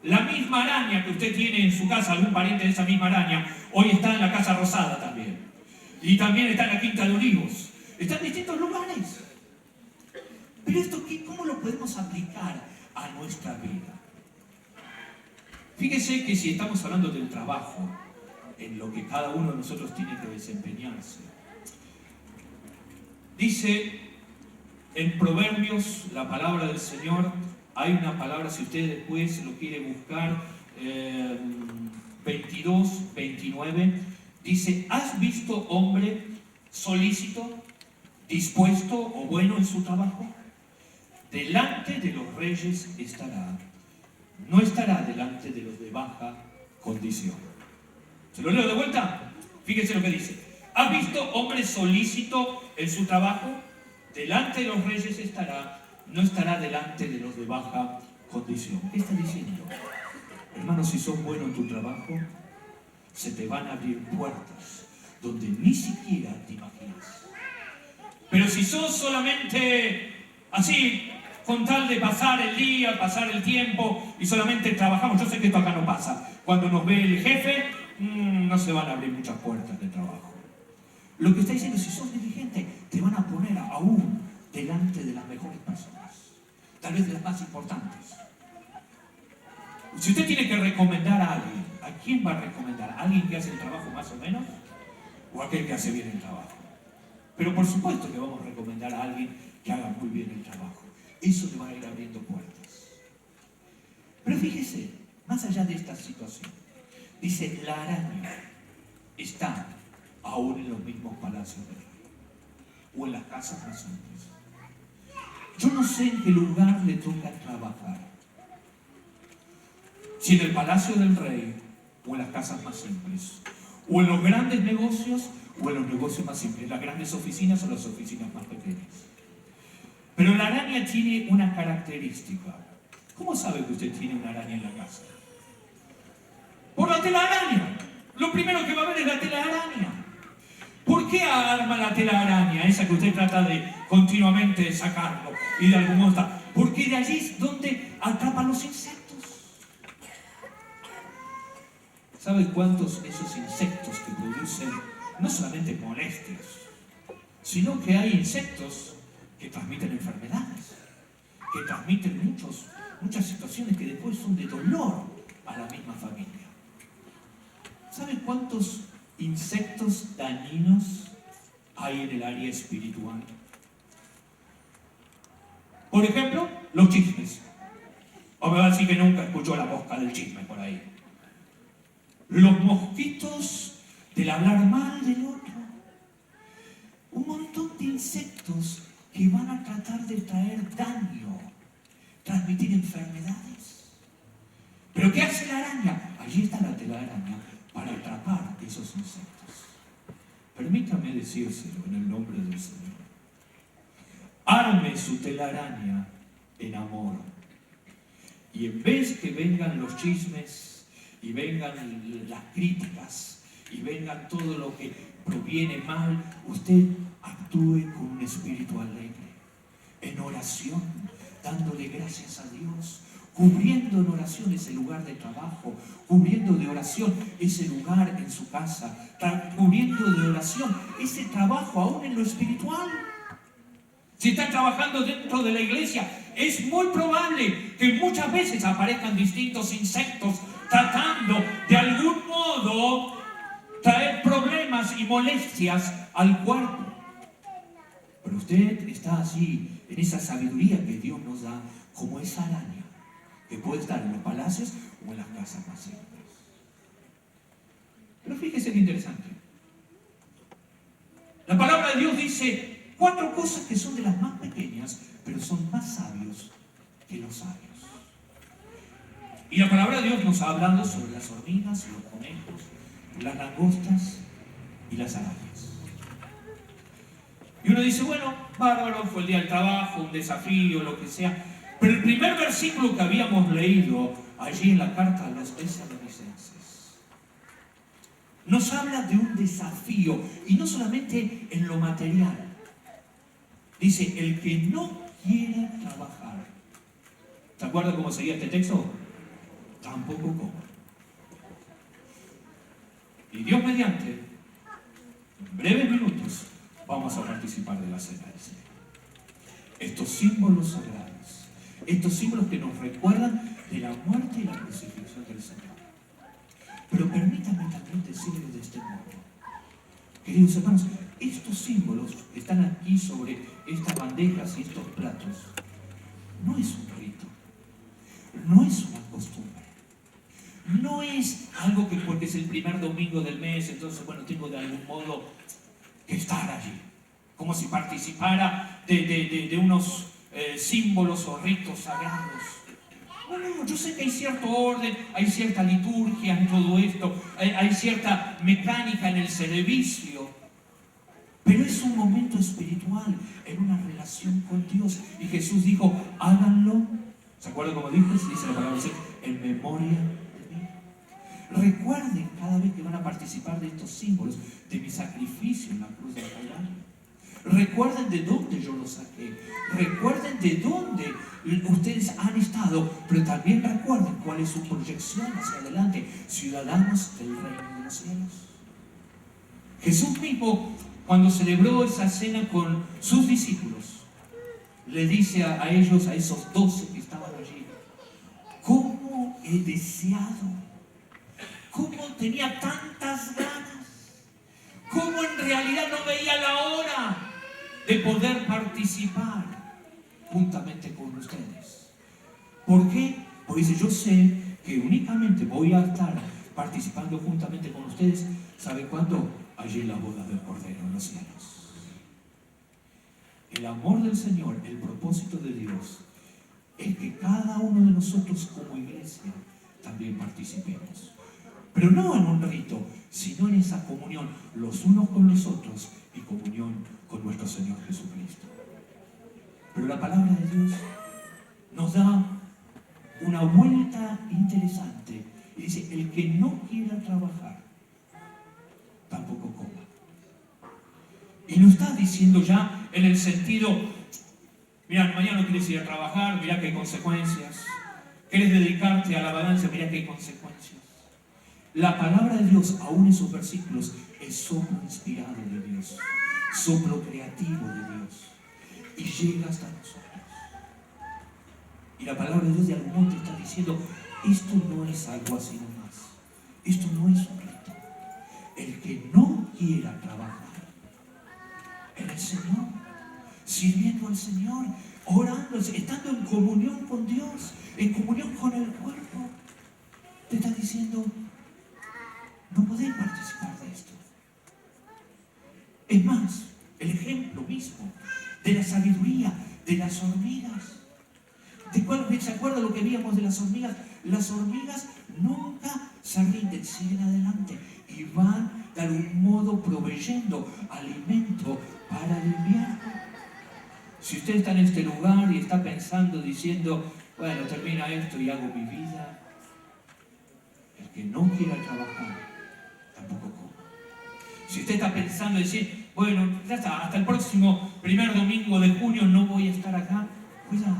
la misma araña que usted tiene en su casa, algún pariente de esa misma araña, hoy está en la Casa Rosada también. Y también está en la Quinta de Olivos. Está en distintos lugares. Pero esto, ¿cómo lo podemos aplicar a nuestra vida? Fíjese que si estamos hablando del trabajo, en lo que cada uno de nosotros tiene que desempeñarse, dice en Proverbios, la palabra del Señor, hay una palabra, si usted después lo quiere buscar, 22, 29, dice, ¿has visto hombre solícito, dispuesto o bueno en su trabajo? Delante de los reyes estará, no estará delante de los de baja condición. ¿Se lo leo de vuelta? Fíjense lo que dice. ¿Has visto hombre solícito en su trabajo? Delante de los reyes estará, no estará delante de los de baja condición. ¿Qué está diciendo? Hermano, si sos bueno en tu trabajo, se te van a abrir puertas donde ni siquiera te imaginas. Pero si sos solamente así, con tal de pasar el día, pasar el tiempo y solamente trabajamos, yo sé que esto acá no pasa, cuando nos ve el jefe, no se van a abrir muchas puertas de trabajo. Lo que está diciendo, si sos dirigente, te van a poner aún delante de las mejores personas, tal vez de las más importantes. Si usted tiene que recomendar a alguien, ¿a quién va a recomendar? ¿A alguien que hace el trabajo más o menos? ¿O a aquel que hace bien el trabajo? Pero por supuesto que vamos a recomendar a alguien que haga muy bien el trabajo. Eso le va a ir abriendo puertas. Pero fíjese, más allá de esta situación, dice, la araña está aún en los mismos palacios del rey, o en las casas más simples. Yo no sé en qué lugar le toca trabajar, si en el palacio del rey, o en las casas más simples, o en los grandes negocios, o en los negocios más simples, las grandes oficinas o las oficinas más pequeñas. Pero la araña tiene una característica. ¿Cómo sabe que usted tiene una araña en la casa? Por la telaraña. Lo primero que va a ver es la telaraña. ¿Por qué arma la telaraña? Esa que usted trata de continuamente sacarlo y de algún modo está. Porque de allí es donde atrapan los insectos. ¿Sabe cuántos esos insectos que producen no solamente molestias, sino que hay insectos que transmiten enfermedades, que transmiten muchas situaciones que después son de dolor a la misma familia? ¿Saben cuántos insectos dañinos hay en el área espiritual? Por ejemplo, los chismes. O me va a decir que nunca escuchó la mosca del chisme por ahí. Los mosquitos del hablar mal del otro. Un montón de insectos que van a tratar de traer daño, transmitir enfermedades. ¿Pero qué hace la araña? Allí está la telaraña para atrapar esos insectos. permítame decírselo en el nombre del Señor. Arme su telaraña en amor. Y en vez que vengan los chismes y vengan las críticas y vengan todo lo que proviene mal, usted actúe con un espíritu alegre, en oración, dándole gracias a Dios, cubriendo en oración ese lugar de trabajo, cubriendo de oración ese lugar en su casa, cubriendo de oración ese trabajo aún en lo espiritual. Si está trabajando dentro de la iglesia, es muy probable que muchas veces aparezcan distintos insectos tratando de algún modo traer problemas y molestias al cuerpo. Pero usted está allí en esa sabiduría que Dios nos da, como esa araña que puede estar en los palacios o en las casas más simples. Pero fíjese qué interesante. La palabra de Dios dice 4 cosas que son de las más pequeñas, pero son más sabios que los sabios. Y la palabra de Dios nos ha hablado sobre las hormigas, los conejos, las langostas y las arañas. Y uno dice, bueno, bárbaro, fue el día del trabajo, un desafío, lo que sea. Pero el primer versículo que habíamos leído allí en la carta a los Tesalonicenses nos habla de un desafío, y no solamente en lo material. Dice, el que no quiere trabajar. ¿Se acuerdan cómo seguía este texto? Tampoco coma. Y Dios mediante, en breves minutos, vamos a participar de la cena del Señor. Estos símbolos sagrados, estos símbolos que nos recuerdan de la muerte y la crucifixión del Señor. Pero permítanme también decirles de este modo. Queridos hermanos, estos símbolos que están aquí sobre estas bandejas y estos platos, no es un rito, no es una costumbre, no es algo que porque es el primer domingo del mes, entonces bueno, tengo de algún modo que estar allí, como si participara de unos símbolos o ritos sagrados. No, yo sé que hay cierto orden, hay cierta liturgia en todo esto, hay cierta mecánica en el servicio, pero es un momento espiritual, en una relación con Dios. Y Jesús dijo, háganlo, ¿se acuerdan cómo dijo? Dice la palabra, en memoria de mí. Recuerden cada vez que van a participar de estos símbolos, de mi sacrificio en la cruz del Calvario. Recuerden de dónde yo los saqué. Recuerden de dónde ustedes han estado, pero también recuerden cuál es su proyección hacia adelante, ciudadanos del reino de los cielos. Jesús mismo, cuando celebró esa cena con sus discípulos, le dice a ellos, a esos 12 que estaban allí, ¿cómo he deseado? ¿Cómo tenía tantas ganas? ¿Cómo en realidad no veía la hora de poder participar juntamente con ustedes? ¿Por qué? Porque dice, yo sé que únicamente voy a estar participando juntamente con ustedes, ¿sabe cuándo? Allí en la boda del Cordero en los cielos. El amor del Señor, el propósito de Dios, es que cada uno de nosotros como iglesia también participemos. Pero no en un rito, sino en esa comunión, los unos con los otros y comunión con nuestro Señor Jesucristo. Pero la palabra de Dios nos da una vuelta interesante y dice, el que no quiera trabajar, tampoco coma. Y no está diciendo ya en el sentido, mira, mañana no quieres ir a trabajar, mira que hay consecuencias. ¿Quieres dedicarte a la balanza? Mira que hay consecuencias. La palabra de Dios, aún en esos versículos, es soplo inspirado de Dios, soplo creativo de Dios, y llega hasta nosotros. Y la palabra de Dios de algún modo te está diciendo, esto no es algo así nomás, esto no es un rito. El que no quiera trabajar en el Señor, sirviendo al Señor, orando, estando en comunión con Dios, en comunión con el cuerpo, te está diciendo, no podés participar de esto. Es más, el ejemplo mismo de la sabiduría de las hormigas. ¿Se acuerdan lo que veíamos de las hormigas? Las hormigas nunca se rinden, siguen adelante y van de algún modo proveyendo alimento para el invierno. Si usted está en este lugar y está pensando, diciendo, bueno, termina esto y hago mi vida, el que no quiera trabajar, tampoco coma. Si usted está pensando decir, bueno, ya está, hasta el próximo primer domingo de junio no voy a estar acá, cuidado.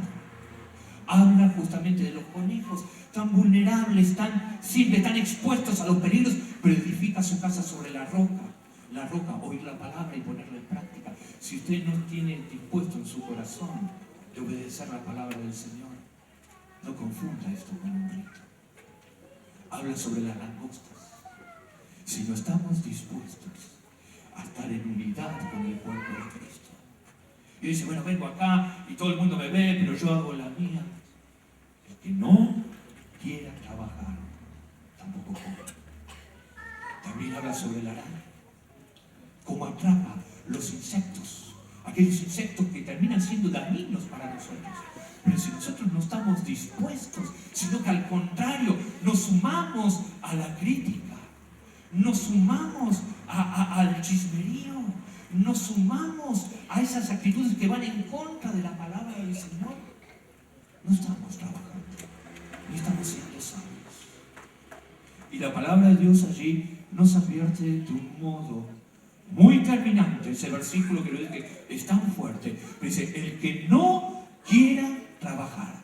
Habla justamente de los conejos, tan vulnerables, tan simples, tan expuestos a los peligros, pero edifica su casa sobre la roca, oír la palabra y ponerla en práctica. Si usted no tiene dispuesto en su corazón de obedecer la palabra del Señor, no confunda esto con un rito. Habla sobre las langostas. Si no estamos dispuestos a estar en unidad con el cuerpo de Cristo, y dice, bueno, vengo acá y todo el mundo me ve, pero yo hago la mía. El que no quiera trabajar, tampoco come. También habla sobre la araña, cómo atrapa los insectos, aquellos insectos que terminan siendo dañinos para nosotros. Pero si nosotros no estamos dispuestos, sino que al contrario, nos sumamos a la crítica, nos sumamos al chismerío, nos sumamos a esas actitudes que van en contra de la palabra del Señor, no estamos trabajando, ni estamos siendo sabios. Y la palabra de Dios allí nos advierte de un modo muy terminante, ese versículo que lo dice es tan fuerte, dice, el que no quiera trabajar,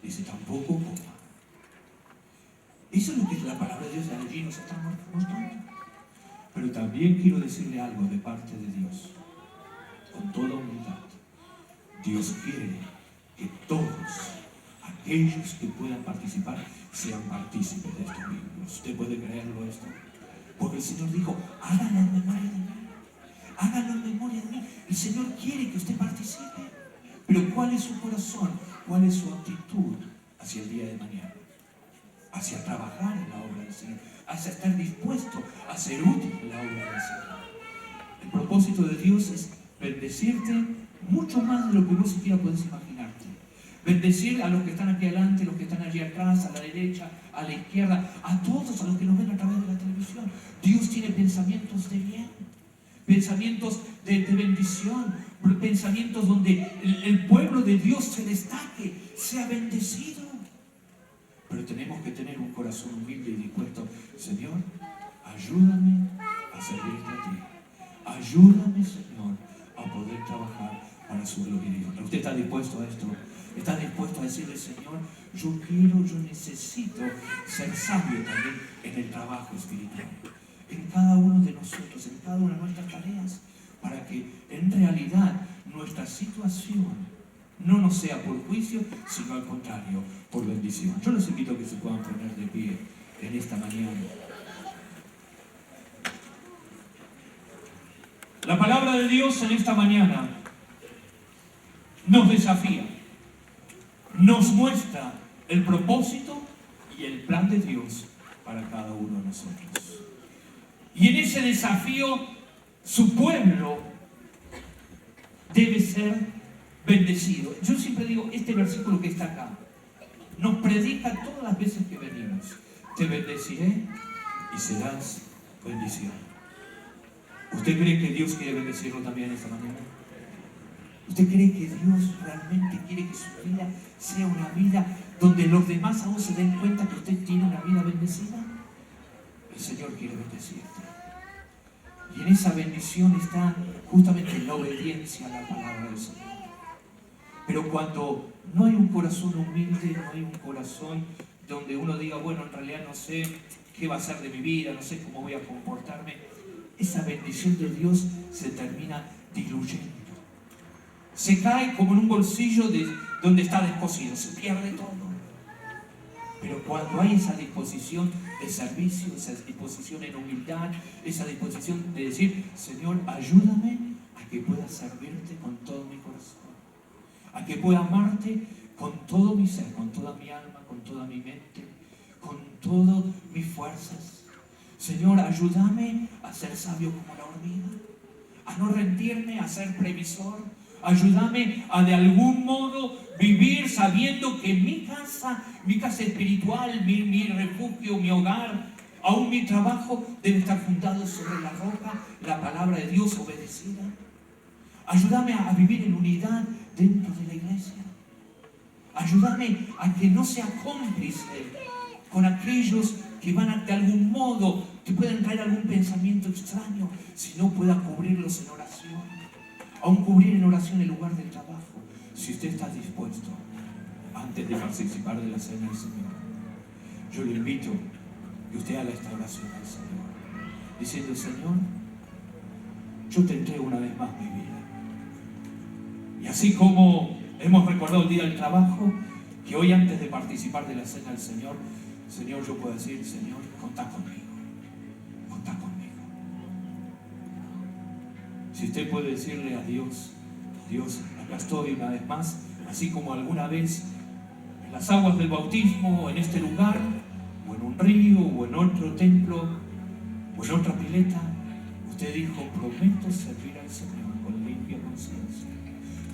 dice, tampoco coma. Eso es lo que la palabra de Dios allí nos está mostrando. Pero también quiero decirle algo de parte de Dios, con toda humildad. Dios quiere que todos aquellos que puedan participar sean partícipes de estos vínculos. ¿Usted puede creerlo esto? Porque el Señor dijo, háganlo en memoria de mí. Háganlo en memoria de mí. El Señor quiere que usted participe. Pero ¿cuál es su corazón? ¿Cuál es su actitud hacia el día de mañana? Hacia trabajar en la obra del Señor, hacia estar dispuesto a ser útil en la obra del Señor. El propósito de Dios es bendecirte mucho más de lo que vos siquiera podés imaginarte. Bendecir a los que están aquí adelante, los que están allí atrás, a la derecha, a la izquierda, a todos, a los que nos ven a través de la televisión. Dios tiene pensamientos de bien, pensamientos de bendición, pensamientos donde el pueblo de Dios se destaque, sea bendecido. Pero tenemos que tener un corazón humilde y dispuesto. Señor, ayúdame a servirte a ti. Ayúdame, Señor, a poder trabajar para su gloria y honra. ¿Usted está dispuesto a esto? ¿Está dispuesto a decirle, Señor, yo necesito ser sabio también en el trabajo espiritual? En cada uno de nosotros, en cada una de nuestras tareas, para que en realidad nuestra situación no nos sea por juicio, sino al contrario, por bendición. Yo los invito a que se puedan poner de pie en esta mañana. La palabra de Dios en esta mañana nos desafía, nos muestra el propósito y el plan de Dios para cada uno de nosotros. Y en ese desafío, su pueblo debe ser bendecido. Yo siempre digo, este versículo que está acá nos predica todas las veces que venimos. Te bendeciré y serás bendición. ¿Usted cree que Dios quiere bendecirlo también esta mañana? ¿Usted cree que Dios realmente quiere que su vida sea una vida donde los demás aún se den cuenta que usted tiene una vida bendecida? El Señor quiere bendecirte. Y en esa bendición está justamente la obediencia a la palabra del Señor. Pero cuando no hay un corazón humilde, no hay un corazón donde uno diga, bueno, en realidad no sé qué va a ser de mi vida, no sé cómo voy a comportarme, esa bendición de Dios se termina diluyendo. Se cae como en un bolsillo donde está descosido, se pierde todo. Pero cuando hay esa disposición de servicio, esa disposición en humildad, esa disposición de decir, Señor, ayúdame a que pueda servirte con todo mi corazón, a que pueda amarte con todo mi ser, con toda mi alma, con toda mi mente, con todas mis fuerzas. Señor, ayúdame a ser sabio como la hormiga, a no rendirme, a ser previsor. Ayúdame a de algún modo vivir sabiendo que mi casa espiritual, mi refugio, mi hogar, Aún mi trabajo debe estar fundado sobre la roca, la palabra de Dios obedecida. Ayúdame a vivir en unidad dentro de la iglesia. Ayúdame a que no sea cómplice con aquellos que van a, de algún modo, que pueden traer algún pensamiento extraño, sino pueda cubrirlos en oración. Aún cubrir en oración el lugar del trabajo. Si usted está dispuesto, antes de participar de la cena del Señor, yo le invito que usted haga esta oración al Señor, diciendo: Señor, yo te entrego una vez más mi vida. Y así como hemos recordado el día del trabajo, que hoy antes de participar de la cena del Señor, Señor, yo puedo decir: Señor, contá conmigo, contá conmigo. Si usted puede decirle a Dios: Dios, acá estoy una vez más, así como alguna vez en las aguas del bautismo, en este lugar, o en un río, o en otro templo, o en otra pileta, usted dijo: prometo servir al Señor con limpia conciencia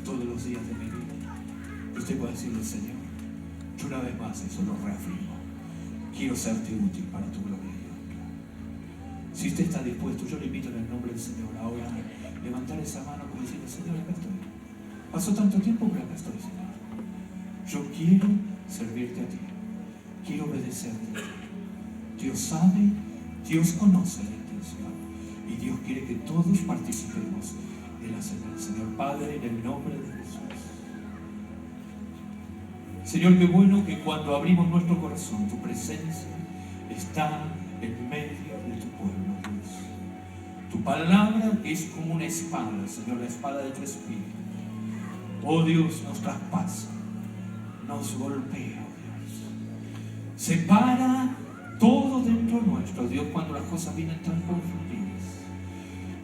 todos los días de mi vida. Usted puede decirle: Señor, yo una vez más eso lo reafirmo. Quiero serte útil para tu gloria y honra. Si usted está dispuesto, yo le invito en el nombre del Señor ahora a levantar esa mano como diciendo: Señor, acá estoy. Pasó tanto tiempo, pero acá estoy, Señor. Yo quiero servirte a ti. Quiero obedecerte a ti. Dios sabe, Dios conoce la intención. Y Dios quiere que todos participemos de la cena del Señor. Padre, en el nombre de Jesús. Señor, qué bueno que cuando abrimos nuestro corazón, tu presencia está en medio de tu pueblo, Dios. Tu palabra es como una espada, Señor, la espada de tu espíritu. Oh Dios, nos traspasa, nos golpea, oh Dios. Separa todo dentro nuestro, Dios, cuando las cosas vienen tan confundidas.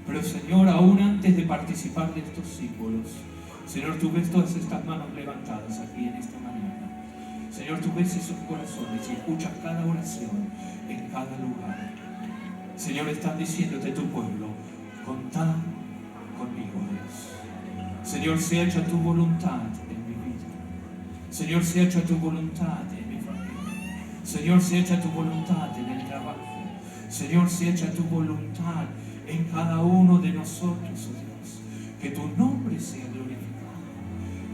Pero Señor, aún antes de participar de estos símbolos, Señor, tú ves todas estas manos levantadas aquí en esta mañana. Señor, tú ves esos corazones y escuchas cada oración en cada lugar. Señor, están diciéndote tu pueblo: contá conmigo, Dios. Señor, sea hecha tu voluntad en mi vida. Señor, sea hecha tu voluntad en mi familia. Señor, sea hecha tu voluntad en el trabajo. Señor, sea hecha tu voluntad en cada uno de nosotros, oh Dios. Que tu nombre sea glorificado.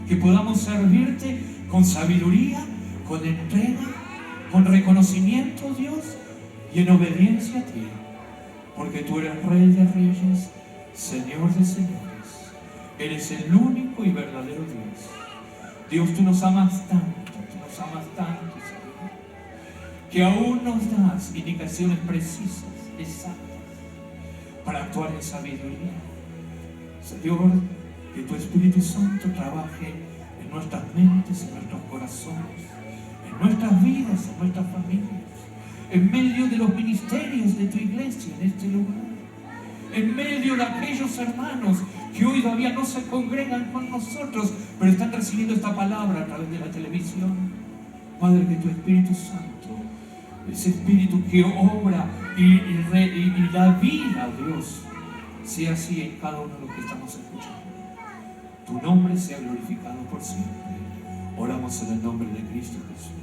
Que podamos servirte con sabiduría, con entrega, con reconocimiento, Dios, y en obediencia a ti. Porque tú eres Rey de Reyes, Señor de Señores. Eres el único y verdadero Dios. Dios, tú nos amas tanto, Señor, que aún nos das indicaciones precisas, exactas, para actuar en sabiduría. Señor, que tu Espíritu Santo trabaje en nuestras mentes, en nuestros corazones, en nuestras vidas, en nuestras familias, en medio de los ministerios de tu iglesia en este lugar, en medio de aquellos hermanos que hoy todavía no se congregan con nosotros, pero están recibiendo esta palabra a través de la televisión. Padre, que tu Espíritu Santo, ese Espíritu que obra y da vida, Dios, sea así en cada uno de los que estamos escuchando. Tu nombre sea glorificado por siempre. Oramos en el nombre de Cristo Jesús.